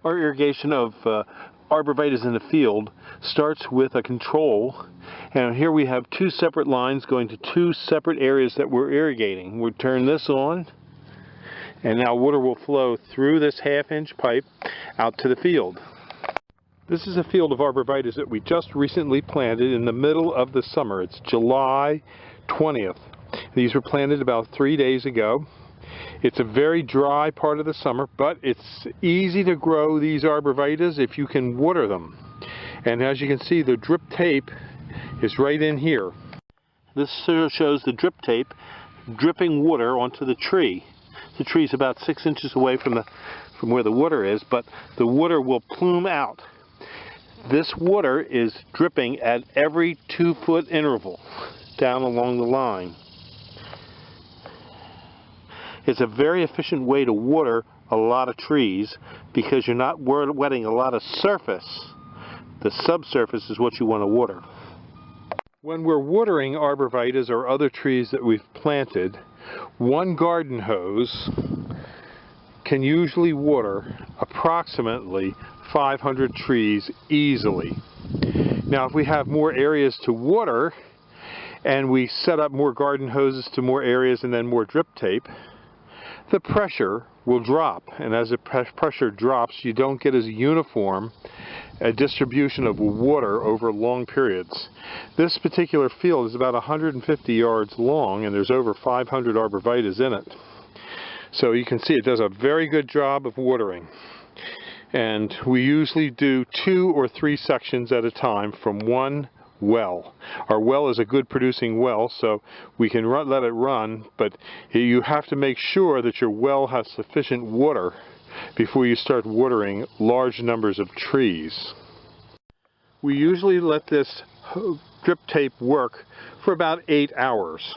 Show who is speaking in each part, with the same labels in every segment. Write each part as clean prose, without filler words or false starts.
Speaker 1: Our irrigation of arborvitaes in the field starts with a control, and here we have two separate lines going to two separate areas that we're irrigating. We'll turn this on, and now water will flow through this half-inch pipe out to the field. This is a field of arborvitaes that we just recently planted in the middle of the summer. It's July 20th. These were planted about 3 days ago. It's a very dry part of the summer, but it's easy to grow these arborvitaes if you can water them. And as you can see, the drip tape is right in here. This shows the drip tape dripping water onto the tree. The tree is about 6 inches away from where the water is, but the water will plume out. This water is dripping at every 2-foot interval down along the line. It's a very efficient way to water a lot of trees because you're not wetting a lot of surface. The subsurface is what you want to water. When we're watering arborvitaes or other trees that we've planted, one garden hose can usually water approximately 500 trees easily. Now, if we have more areas to water and we set up more garden hoses to more areas and then more drip tape, the pressure will drop, and as the pressure drops, you don't get as uniform a distribution of water over long periods. This particular field is about 150 yards long, and there's over 500 arborvitaes in it. So you can see it does a very good job of watering. And we usually do 2 or 3 sections at a time from one well. Our well is a good producing well, so we can let it run, but you have to make sure that your well has sufficient water before you start watering large numbers of trees. We usually let this drip tape work for about 8 hours.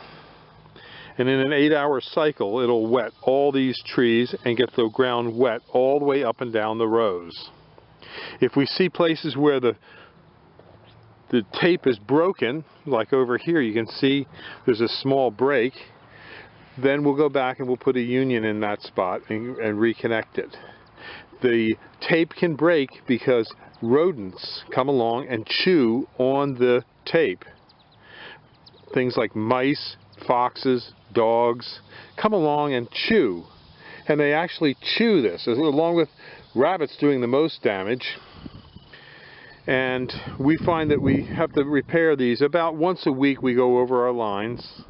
Speaker 1: And in an 8-hour cycle, it'll wet all these trees and get the ground wet all the way up and down the rows. If we see places where the tape is broken, like over here you can see there's a small break, then we'll go back and we'll put a union in that spot and reconnect it. The tape can break because rodents come along and chew on the tape. Things like mice, foxes, dogs come along and chew, and they actually chew this, along with rabbits doing the most damage. And we find that we have to repair these about once a week. We go over our lines.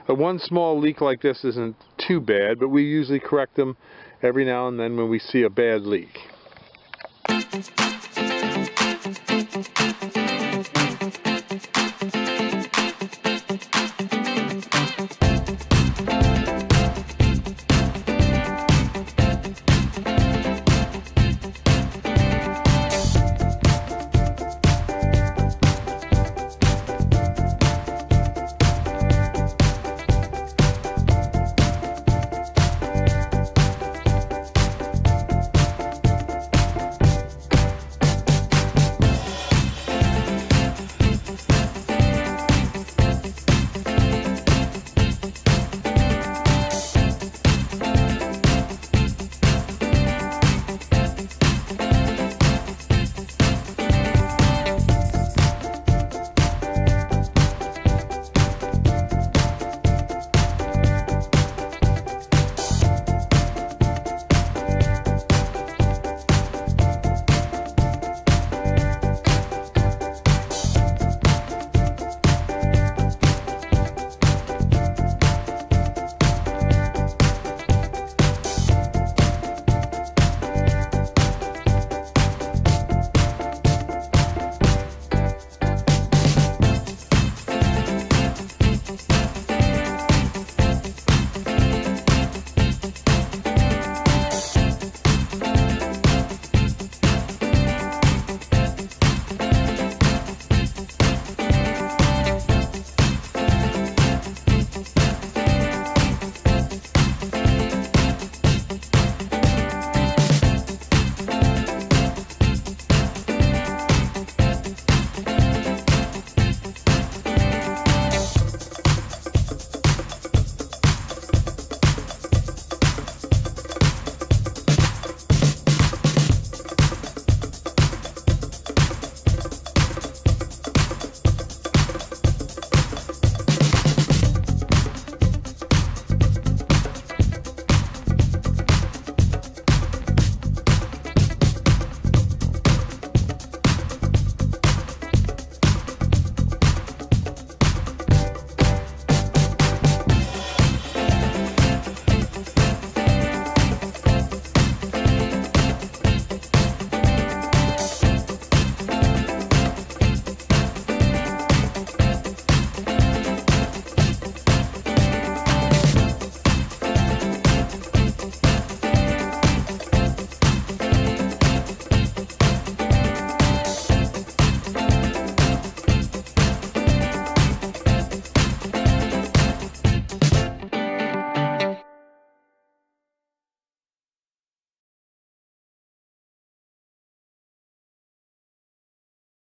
Speaker 1: One small leak like this isn't too bad, but we usually correct them every now and then when we see a bad leak.